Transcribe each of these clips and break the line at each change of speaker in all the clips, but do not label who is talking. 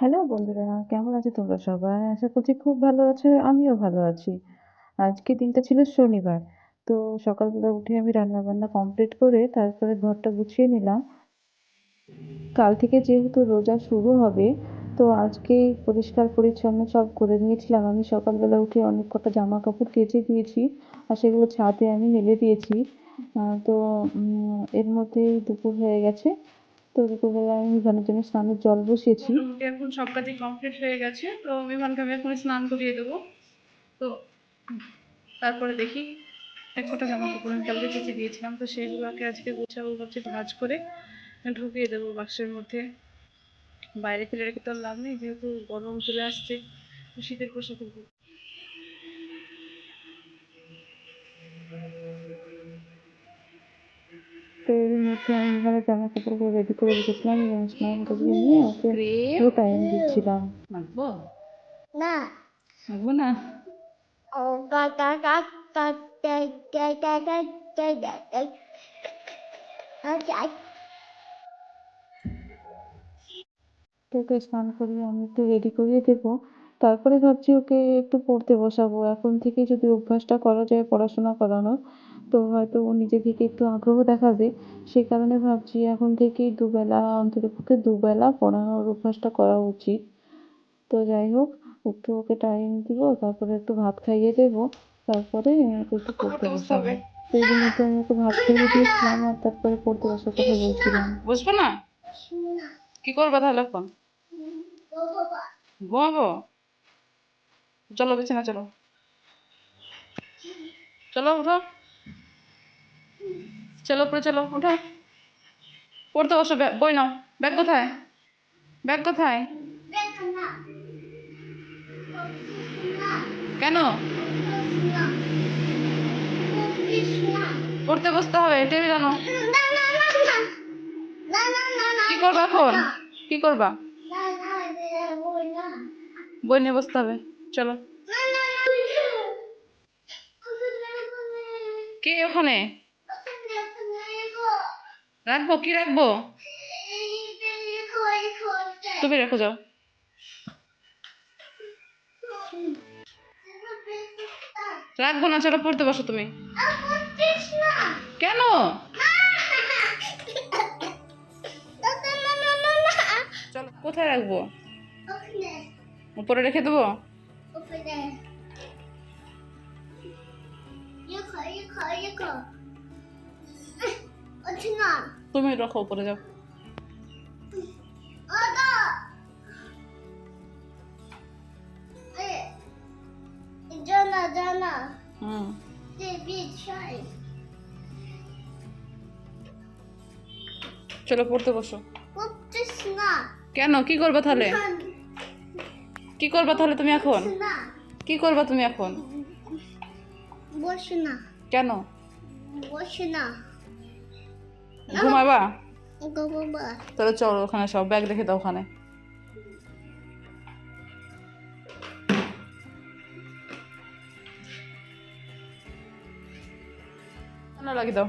Hello বন্ধুরা, কেমন আছো তোমরা সবাই? আশা করছি খুব ভালো আছো। আমিও ভালো আছি। আজকে দিনটা ছিল শনিবার। তো সকালবেলা উঠে আমি রান্নাবান্না কমপ্লিট করে তারপরে ঘরটা গুছিয়ে নিলাম। কাল থেকে যেহেতু রোজা শুরু হবে, তো আজকেই পরিষ্কার পরিচ্ছন্ন সব করে নিয়েছিলাম। আমি সকালবেলা উঠে অনেক কটা জামা কাপড় কেচে দিয়েছি আর সেগুলো ছাদে আমি মেলে দিয়েছি। তো এর মধ্যেই দুপুর হয়ে গেছে। তো দুপুরবেলা আমি বিভানের জন্য স্নানের জল বসিয়েছি।
মোটামুটি এখন সব কাজই কমপ্লিট হয়ে গেছে, তো বিমানকে আমি এখন স্নান করিয়ে দেবো। তো তারপরে দেখি এক ফোঁটা জামা কাপড় আমি কালকে কেচে দিয়েছিলাম, তো সেইগুলোকে আজকে গুছাবো ভাবছি, ভাঁজ করে ঢুকিয়ে দেবো বাক্সের মধ্যে। বাইরে ফেলে রেখে তো আর লাভ নেই, যেহেতু গরম চলে আসছে, তো শীতের পোশাক
তো এর মধ্যে আমি এখানে জামা কাপড়গুলো রেডি করে রেখেছিলাম এবং স্নান করিয়ে নিয়ে ওকে পুরো টাইম দিচ্ছিলাম।
মাখবো
না।
মাখবো না।
ও কা কা কা কা কা কা কা কা কা কা কা। আচ্ছা।
তো ওকে স্নান করিয়ে আমি একটু রেডি করিয়ে দেবো। তারপরে ভাবছি ওকে একটু পড়তে বসাবো। এখন থেকেই যদি অভ্যাসটা করা যায় পড়াশোনা করানোর, তো হয়তো ও নিজে থেকে একটু আগ্রহ দেখাবে। সেই কারণে ভাবছি এখন থেকেই দুবেলা, অন্ততপক্ষে দুবেলা পড়ানোর অভ্যাসটা করা উচিত। তো যাই হোক, একটু ওকে টাইম দিব, তারপরে একটু ভাত খাইয়ে দেবো, তারপরে ওকে একটু পড়তে
পড়তে বসতে
বসাবো।
হবে।
তো এর মধ্যে আমি ওকে ভাত খাইয়ে দিয়েছিলাম আর তারপরে পড়তে বসার কথা বলছিলাম।
বসবো না? কি করবা তাহলে এখন? ঘুমাবো? চলো বিছানা চলো, চলো উঠো, চলো উপরে চলো, উঠো, পড়তে বসো। বই নাও। ব্যাগ কোথায়? ব্যাগ কোথায়? কেন? পড়তে বসতে হবে, টেবিল আনো। কি করবা এখন? কি করবা? বই নিয়ে বসতে হবে, চলো। কে ওখানে? রাখবো? কি রাখবো? তুমি রেখো, যাও। রাখবো না, চলো পড়তে বসো তুমি। কেন? চলো, কোথায় রাখবো? উপরে রেখে দেবো? তুমি রাখো, উপরে যাও।
জানা জানা
হুম। চলো পড়তে বসো। কেন? কি করবা তাহলে? কি করবা তাহলে তুমি এখন? কি করবা তুমি এখন?
বসে না,
কেন?
বসে না।
ঘুমাবা?
বাবা
তাহলে চলো, ওখানে সব ব্যাগ রেখে দাও ওখানে। লাগিয়ে দাও।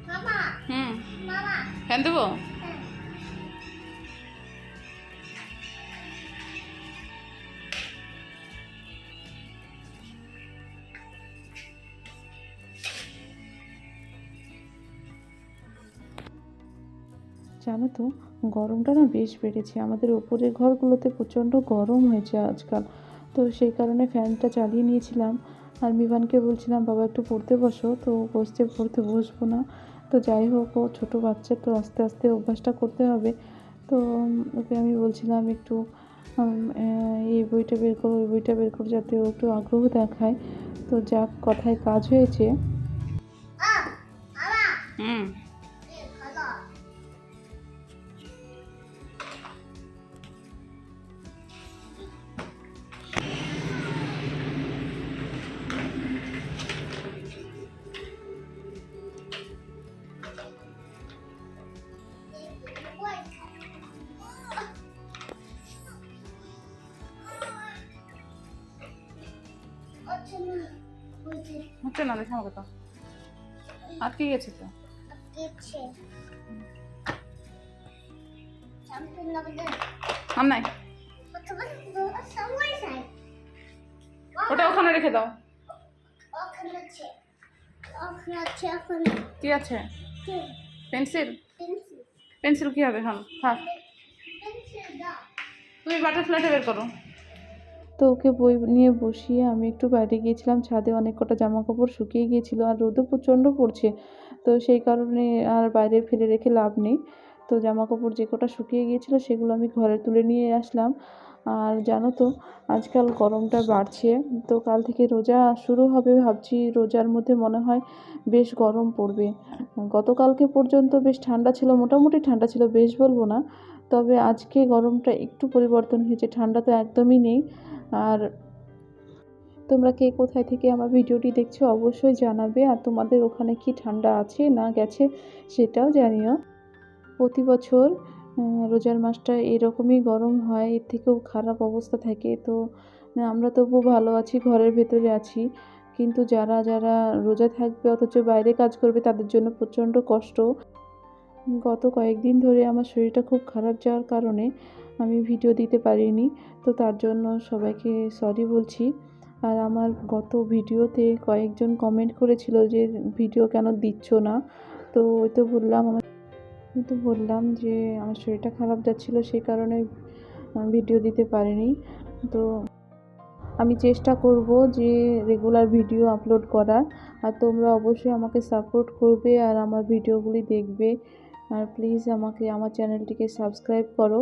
মামা
হুম।
মামা
ফ্যান দেবো?
জানো তো, গরমটা না বেশ বেড়েছে। আমাদের ওপরের ঘরগুলোতে প্রচণ্ড গরম হয়েছে আজকাল। তো সেই কারণে ফ্যানটা চালিয়ে নিয়েছিলাম আর মিভানকে বলছিলাম, বাবা একটু পড়তে বসো। তো ও বসছে, পড়তে বসবো না। তো যাই হোক, ও ছোটো বাচ্চা, তো আস্তে আস্তে অভ্যাসটা করতে হবে। তো ওকে আমি বলছিলাম একটু এই বইটা বের করো, ওই বইটা বের করো, যাতে ও একটু আগ্রহ দেখায়। তো যাক, কথায় কাজ হয়েছে।
মামা
হুম।
খালা
হচ্ছে না, দেখে আমাকে তো আটকে গেছে তো। আম নাই, ওটা ওখানে রেখে দাও। কি আছে? পেন্সিল। পেন্সিল কি হবে এখন? থাক, তুমি বাটারফ্লাইটা বের করো।
তো ওকে বই নিয়ে বসিয়ে আমি একটু বাইরে গিয়েছিলাম ছাদে, অনেক কটা জামা কাপড় শুকিয়ে গিয়েছিল আর রোদও প্রচণ্ড পড়ছে, তো সেই কারণে আর বাইরে ফেলে রেখে লাভ নেই। তো জামা কাপড় যে কটা শুকিয়ে গিয়েছিল সেগুলো আমি ঘরে তুলে নিয়ে আসলাম। আর জানো তো আজকাল গরমটা বাড়ছে, তো কাল থেকে রোজা শুরু হবে, ভাবছি রোজার মধ্যে মনে হয় বেশ গরম পড়বে। গতকালকে পর্যন্ত বেশ ঠান্ডা ছিল, মোটামুটি ঠান্ডা ছিল, বেশ বলবো না, তবে আজকে গরমটা একটু পরিবর্তন হয়েছে, ঠান্ডা তো একদমই নেই। আর তোমরা কে কোথায় থেকে আমার ভিডিওটি দেখছো অবশ্যই জানাবে, আর তোমাদের ওখানে কি ঠান্ডা আছে না গেছে সেটাও জানিও। প্রতি বছর রোজার মাসটা এরকমই গরম হয়, এর থেকেও খারাপ অবস্থা থাকে। তো আমরা তবু ভালো আছি, ঘরের ভেতরে আছি, কিন্তু যারা যারা রোজা থাকবে অথচ বাইরে কাজ করবে তাদের জন্য প্রচণ্ড কষ্ট। গত কয়েকদিন ধরে আমার শরীরটা খুব খারাপ যাওয়ার কারণে আমি ভিডিও দিতে পারিনি, তো তার জন্য সবাইকে সরি বলছি। আর আমার গত ভিডিওতে কয়েকজন কমেন্ট করেছিল যে ভিডিও কেন দিচ্ছ না, তো ওই তো বললাম যে আমার শরীরটা খারাপ যাচ্ছিলো সেই কারণে ভিডিও দিতে পারিনি। তো আমি চেষ্টা করব যে রেগুলার ভিডিও আপলোড করার, আর তোমরা অবশ্যই আমাকে সাপোর্ট করবে আর আমার ভিডিওগুলি দেখবে। আর প্লিজ আমাকে আমার চ্যানেলটিকে সাবস্ক্রাইব করো।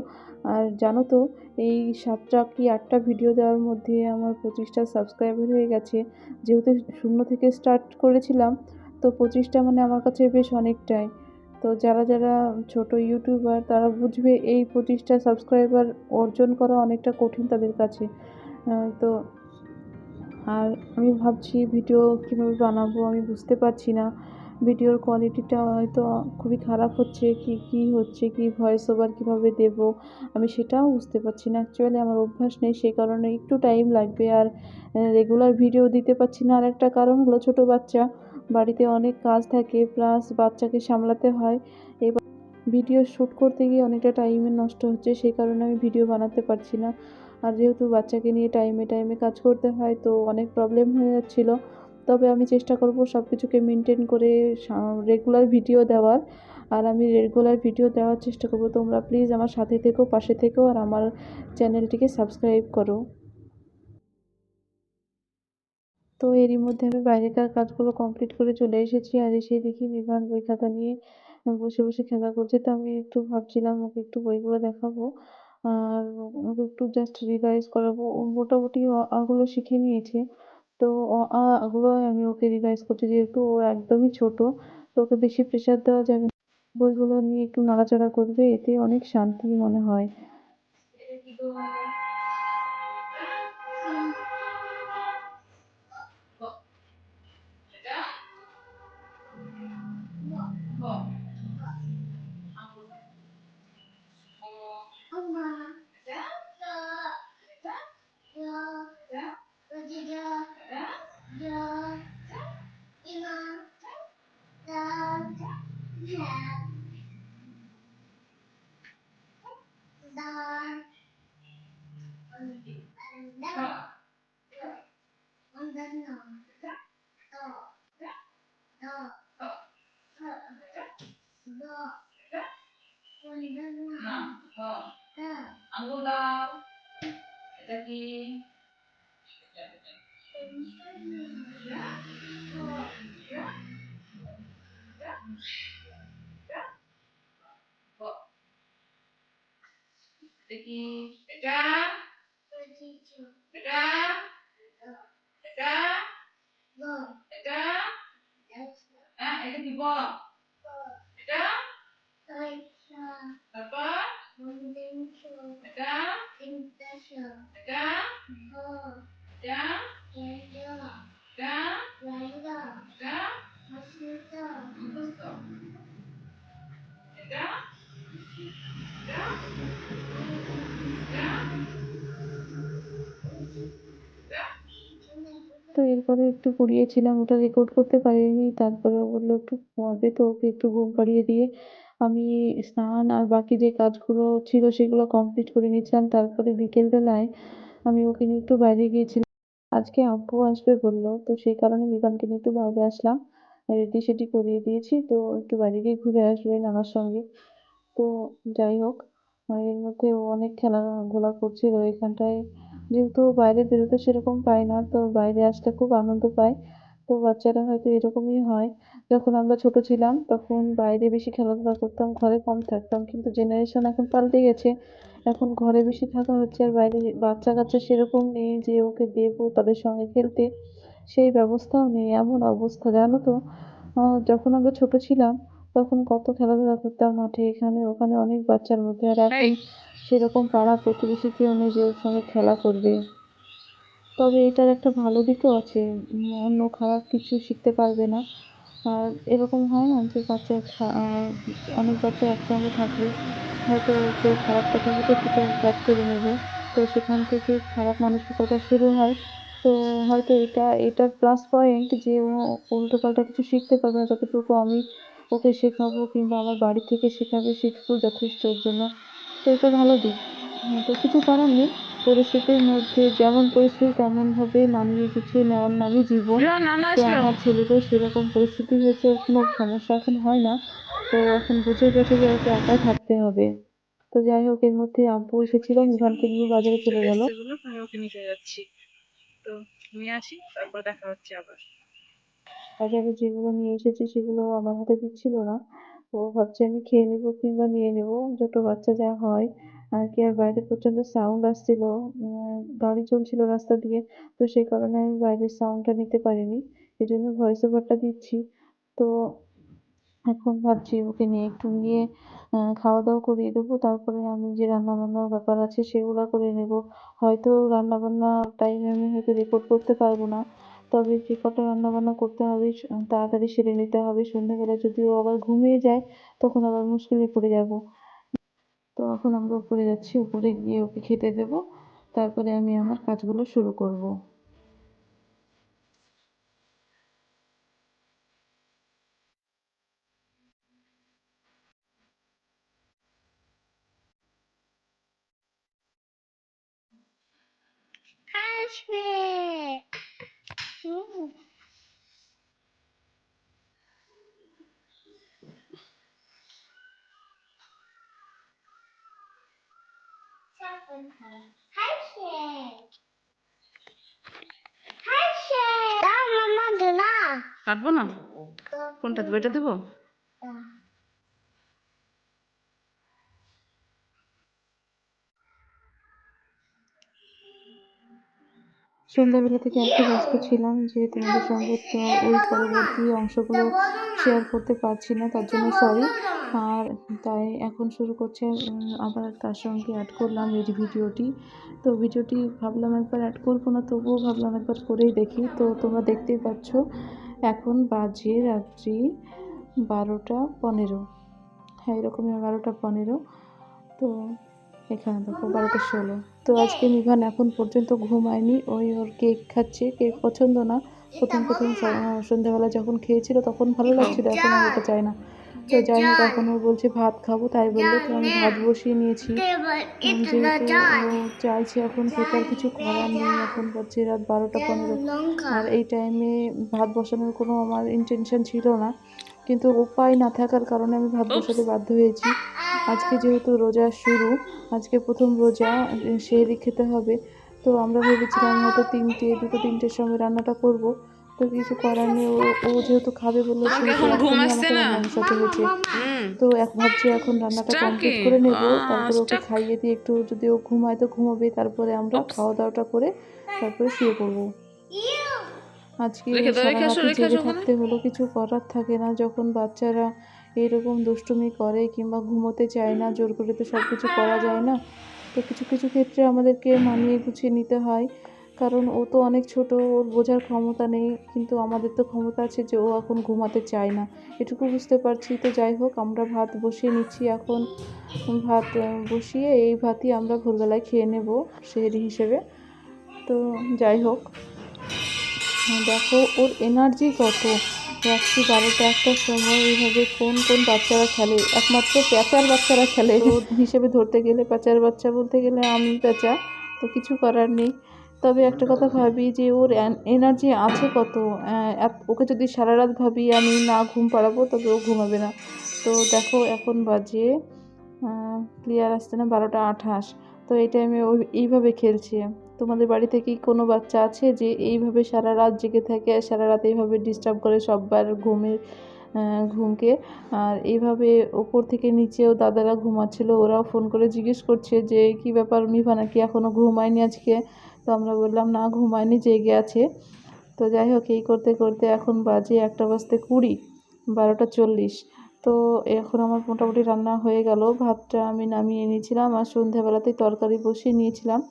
আর জানো তো এই 7টা কি 8টা ভিডিও দেওয়ার মধ্যে আমার 25টা সাবস্ক্রাইবার হয়ে গেছে। যেহেতু শূন্য থেকে স্টার্ট করেছিলাম, তো 25টা মানে আমার কাছে বেশ অনেকটাই। তো যারা যারা ছোট ইউটিউবার তারা বুঝবে এই 25টা সাবস্ক্রাইবার অর্জন করা অনেকটা কঠিন তাদের কাছে। তো আর আমি ভাবছি ভিডিও কীভাবে বানাবো আমি বুঝতে পারছি না। ভিডিওর কোয়ালিটিটা হয়তো খুবই খারাপ হচ্ছে, কি হচ্ছে, কি ভয়েস ওভার কীভাবে দেবো আমি সেটাও বুঝতে পারছি না। অ্যাকচুয়ালি আমার অভ্যাস নেই, সেই কারণে একটু টাইম লাগবে। আর রেগুলার ভিডিও দিতে পারছি না আর একটা কারণ হলো ছোটো বাচ্চা, বাড়িতে অনেক কাজ থাকে, প্লাস বাচ্চাকে সামলাতে হয়। এবার ভিডিও শ্যুট করতে গিয়ে অনেকটা টাইমের নষ্ট হচ্ছে, সেই কারণে আমি ভিডিও বানাতে পারছি না। আর যেহেতু বাচ্চাকে নিয়ে টাইমে টাইমে কাজ করতে হয়, তো অনেক প্রবলেম হয়ে যাচ্ছিলো। তবে আমি চেষ্টা করব সব কিছুকে মেনটেন করে রেগুলার ভিডিও দেওয়ার। আর আমি রেগুলার ভিডিও দেওয়ার চেষ্টা করব। তোমরা প্লিজ আমার সাথে থেকো, পাশে থেকো, আর আমার চ্যানেলটিকে সাবস্ক্রাইব করো। তো এরই মধ্যে আমি বাইরেকার কাজগুলো কমপ্লিট করে চলে এসেছি, আর এসে দেখি বিভান বই খাতা নিয়ে বসে বসে খেলা করছে। তো আমি একটু ভাবছিলাম ওকে একটু বইগুলো দেখাবো আর ওকে একটু জাস্ট রিভাইজ করাবো। ও মোটামুটি গুলো শিখে নিয়েছে, তো গুলো আমি ওকে রিভাইজ করছি, যেহেতু ও একদমই ছোট, তো ওকে বেশি প্রেশার দেওয়া যাবে না। বইগুলো নিয়ে একটু নাড়াচাড়া করবে, এতে অনেক শান্তি মনে হয়। আঙ্গুল দাও, এটা কি? এটা কি? এটা এটা এটা এটা এটা দিব, এটা তারপর এটা এটা এটা এটা এটা মুখস্থ, এটা এটা এটা তো এর করে একটু পড়িয়েছিলাম, ওটা রেকর্ড করতে পারিনি। তারপরে ও বলল একটু ঘুমাবে, তো ওকে একটু ঘুম পাড়িয়ে দিয়ে আমি স্নান আর বাকি যে কাজগুলো ছিল সেগুলো কমপ্লিট করে নিয়েছিলাম। তারপরে বিকেল বেলায় আমি ওকে নিয়ে একটু বাইরে গিয়েছিলাম। আজকে আব্বু আসবে বলল, তো সেই কারণে মিজানকে নিয়ে একটু বাইরে আসলাম। রেডি সেডি করিয়ে দিয়েছি, তো একটু বাইরে গিয়ে ঘুরে আসবেন আমার সঙ্গে। তো যাই হোক, এর মধ্যে ও অনেক খেলাধুলা করছিল এখানটায়। যেহেতু বাইরে বেরোতে সেরকম পায় না, তো বাইরে আসলে খুব আনন্দ পায়। তো বাচ্চারা হয়তো এরকমই হয়। যখন আমরা ছোট ছিলাম তখন বাইরে বেশি খেলাধুলা করতাম, ঘরে কম থাকতাম। কিন্তু জেনারেশন এখন পাল্টে গেছে। এখন ঘরে বেশি থাকা হচ্ছে, আর বাইরে বাচ্চা-কাচ্চা সেরকম নেই যে ওকে দেবো তাদের সঙ্গে খেলতে। সেই ব্যবস্থাও নেই। এমন অবস্থা জানো তো, যখন আমরা ছোট ছিলাম তখন কত খেলাধুলা করতাম মাঠে, এখানে ওখানে অনেক বাচ্চার মধ্যে। আর
এই
এখন সেরকম পাড়া প্রতিবেশী কেউ নেই যে ওর সঙ্গে খেলা করবে। তবে এটার একটা ভালো দিকও আছে। অন্য খারাপ কিছু শিখতে পারবে না। আর এরকম হয় না যে অনেক বাচ্চা একসঙ্গে থাকলে হয়তো কেউ খারাপ কথা বলে সেটা ব্যাক করে নেবে। তো সেখান থেকে খারাপ মানসিকতা শুরু হয়। তো হয়তো এটার প্লাস পয়েন্ট যে ও উল্টোপাল্টা কিছু শিখতে পারবে না, যতটুকু আমি ওকে শেখাবো কিংবা আমার বাড়ি থেকে শেখাবে সেটুকু যথেষ্ট ওর জন্য। তো এটা ভালো দিক। তো কিছু করার নেই। পরিস্থিতির মধ্যে যেমন পরিস্থিতি তেমনভাবে মানিয়ে গুছিয়ে নেওয়ার নামই জীবন।
নানা
তো
আসলো।
আমার ছেলেরও সেরকম পরিস্থিতি হয়েছে, ওর কোনো সমস্যা এখন হয় না। তো এখন বুঝে গেছে যে ওকে একাই থাকতে হবে। তো যাই হোক, এর মধ্যে আব্বু এসেছিল, মিভানকে নিয়ে বাজারে চলে
চলে
গেল।
এসছে বলে আমি ওকে নিতে যাচ্ছি। তো নিয়ে আসি, তারপর দেখা হচ্ছে আবার।
বাজারে যেগুলো নিয়ে এসেছি সেগুলো আমার হাতে দিচ্ছিল না। ও ভাবছে আমি খেয়ে নেবো কিংবা নিয়ে নেবো, ছোট বাচ্চা যা হয় আর কি। আর বাইরে প্রচন্ড সাউন্ড আসছিল, গাড়ি চলছিল রাস্তা দিয়ে। তো সেই কারণে আমি বাইরের সাউন্ডটা নিতে পারিনি, এই জন্য ভয়েস ওভারটা দিচ্ছি। তো এখন ভাবছি ওকে নিয়ে একটু নিয়ে খাওয়া দাওয়া করিয়ে দেবো, তারপরে আমি যে রান্না বান্নার ব্যাপার আছে সেগুলা করে নেবো। হয়তো রান্না বান্নার টাইমে আমি হয়তো রেকর্ড করতে পারবো না, তবে যে কটা রান্না বান্না করতে হবে তাড়াতাড়ি সেরে নিতে হবে। সন্ধ্যাবেলা যদি ও আবার ঘুমিয়ে যায় তখন আবার মুশকিলে পড়ে যাবো। তো এখন আমরা উপরে যাচ্ছি, উপরে গিয়ে ওকে খেতে দেবো, তারপরে আমি আমার কাজগুলো শুরু করবো।
আসবে। হুম। আসবে। আসবে। দাও মামা দে না।
কাটবো না? কোনটা দেবো, এটা দেবো?
সন্ধ্যাবেলা থেকে একটু ব্যস্ত ছিলাম যে তোমাদের সঙ্গে তো ওই পরবর্তী অংশগুলো শেয়ার করতে পারছি না, তার জন্য সরি। আর তাই এখন শুরু করছে, আবার তার সঙ্গে অ্যাড করলাম এই ভিডিওটি। তো ভিডিওটি ভাবলাম একবার অ্যাড করবো না, তবুও ভাবলাম একবার করেই দেখি। তো তোমরা দেখতেই পাচ্ছ এখন বাজে রাত্রি 12টা 15। হ্যাঁ, এরকমই 12টা 15। তো এখানে দেখো 12টা 16। তো আজকে মিভান এখন পর্যন্ত ঘুমায়নি, ওই ওর কেক খাচ্ছে। কেক পছন্দ না। প্রথম প্রথম সন্ধ্যাবেলা যখন খেয়েছিল তখন ভালো লাগছিল, এখন আর ওটা চায় না। তো যাই হোক, এখন ও বলছে ভাত খাবো, তাই বললো। তো আমি ভাত বসিয়ে নিয়েছি। যেহেতু ও চাইছে এখন খেতে, আর কিছু করার নেই। এখন বাজছে রাত 12টা 15। আর এই টাইমে ভাত বসানোর কোনো আমার ইন্টেনশন ছিল না, কিন্তু উপায় না থাকার কারণে আমি ভাত
উপস।
বসাতে বাধ্য হয়েছি। আজকে যেহেতু রোজা শুরু, আজকে প্রথম রোজা, সেহরি খেতে হবে। তো আমরা ভেবেছিলাম হয়তো 2টো 3টের সময় রান্নাটা করব। তো কিছু করার নেই, ও যেহেতু খাবে বললো
তোমার কি
সেহেতু
এখনো ঘুম
এখনই
আসছে
আমাকে
না?
রান্না বসাতে হয়েছে।
হুম।
তো ভাবছি এখন রান্নাটা কমপ্লিট
স্টাকি।
করে নেব, তারপরে ওকে
স্টাক।
খাইয়ে দিয়ে একটু যদি ও ঘুমায় তো ঘুমাবে, তারপরে আমরা
উপস।
খাওয়া দাওয়াটা করে তারপরে শুয়ে পড়বো। আজকে
রেখে দাও,
সারা
রেখে আসো,
রাতই
রেখে আসো
জেগে
ওখানে।
থাকতে হলো, কিছু করার থাকে না। যখন বাচ্চারা এরকম দুষ্টুমি করে কিংবা ঘুমোতে চায় না, জোর করে তো সব কিছু করা যায় না। তো কিছু কিছু ক্ষেত্রে আমাদেরকে মানিয়ে গুছিয়ে নিতে হয়, কারণ ও তো অনেক ছোট, ওর বোঝার ক্ষমতা নেই। কিন্তু আমাদের তো ক্ষমতা আছে যে ও এখন ঘুমাতে চায় না, এটুকু বুঝতে পারছি। তো যাই হোক, আমরা ভাত বসিয়ে নিচ্ছি এখন। ভাত বসিয়ে এই ভাতই আমরা ভোরবেলায় খেয়ে নেব সেহরি হিসেবে। তো যাই হোক, দেখো ওর এনার্জি কত। রাত্রি 12টা 1টার সময় এইভাবে কোন কোন বাচ্চারা খেলে, একমাত্র প্যাঁচার বাচ্চারা খেলে। তো হিসেবে ধরতে গেলে প্যাঁচার বাচ্চা বলতে গেলে আমি প্যাঁচা, তো কিছু করার নেই। তবে একটা কথা ভাবি যে ওর এনার্জি আছে কত। ওকে যদি সারা রাত ভাবি আমি না ঘুম পাড়াবো তবে ও ঘুমাবে না। তো দেখো এখন বাজে ক্লিয়ার আসছে না, 12টা 28। তো এই টাইমে ওই এইভাবে খেলছে। তোমাদের বাড়িতে কি কোনো বাচ্চা আছে যে এইভাবে সারা রাত জেগে থাকে আর সারা রাত এইভাবে ডিস্টার্ব করে সবার ঘুমকে? আর এইভাবে ওপর থেকে নিচেও দাদারা ঘুমাচ্ছিল, ওরাও ফোন করে জিজ্ঞেস করছে যে কি ব্যাপার, মিভা নাকি এখনো ঘুমায়নি আজকে? তো আমরা বললাম না ঘুমায়নি, জেগে আছে। তো যাই হোক এই করতে করতে এখন বাজে 1টা বাজতে 20, 12টা 40। তো এখন আমার মোটামুটি রান্না হয়ে গেল। ভাতটা আমি নামিয়ে নিয়েছিলাম আর সন্ধ্যাবেলাতেই তরকারি বসিয়ে নিয়েছিলাম।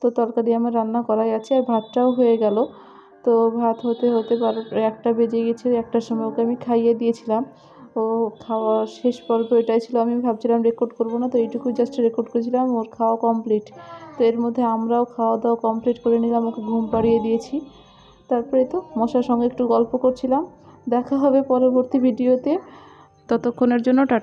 তো তরকারি আমার রান্না করাই আছে আর ভাতটাও হয়ে গেল। তো ভাত হতে হতে 1টা বেজে গেছে, 1টার সময় ওকে আমি খাইয়ে দিয়েছিলাম। ও খাওয়া শেষ পর্ব এটাই ছিল। আমি ভাবছিলাম রেকর্ড করব না, তো এইটুকু জাস্ট রেকর্ড করেছিলাম। ওর খাওয়া কমপ্লিট। তো এর মধ্যে আমরাও খাওয়া দাওয়া কমপ্লিট করে নিলাম, ওকে ঘুম পাড়িয়ে দিয়েছি। তারপরে তো মশার সঙ্গে একটু গল্প করছিলাম। দেখা হবে পরবর্তী ভিডিওতে। ততক্ষণের জন্য টাটা।